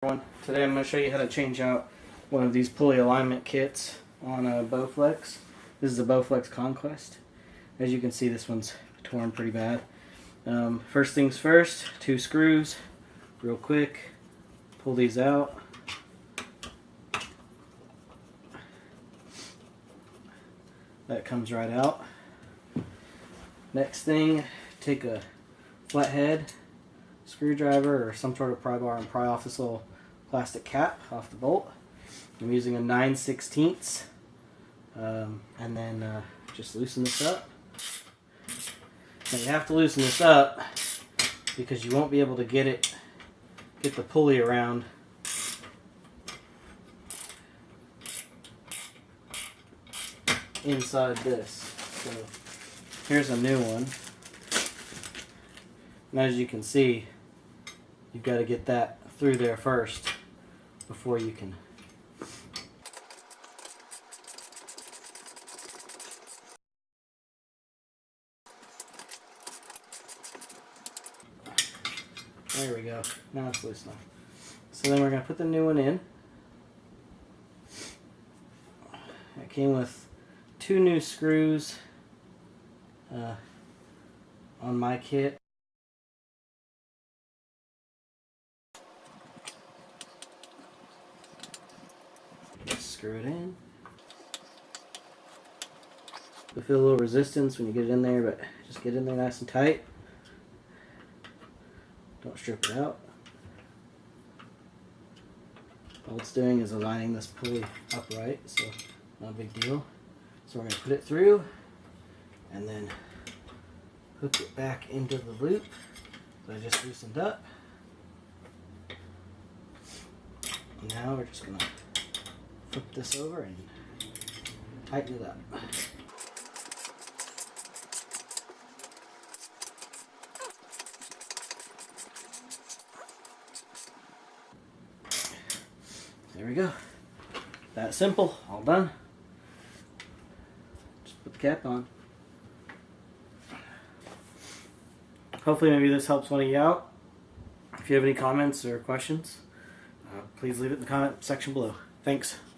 Today I'm going to show you how to change out one of these pulley alignment kits on a Bowflex. This is a Bowflex Conquest. As you can see, this one's torn pretty bad. First things first, 2 screws, real quick. Pull these out. That comes right out. Next thing, take a flathead screwdriver or some sort of pry bar and pry off this little plastic cap off the bolt. I'm using a 9/16, and then just loosen this up. Now you have to loosen this up because you won't be able to get the pulley around inside this. So here's a new one. And as you can see, you've got to get that through there first before you can. There we go. Now it's loose enough. So then we're going to put the new one in. It came with 2 new screws on my kit. Just screw it in. You'll feel a little resistance when you get it in there, but just get in there nice and tight. Don't strip it out. All it's doing is aligning this pulley upright, so not a big deal. So we're going to put it through and then hook it back into the loop that I just loosened up. And now we're just going to flip this over and tighten it up. There we go. That simple. All done. Just put the cap on. Hopefully maybe this helps one of you out. If you have any comments or questions, please leave it in the comment section below. Thanks.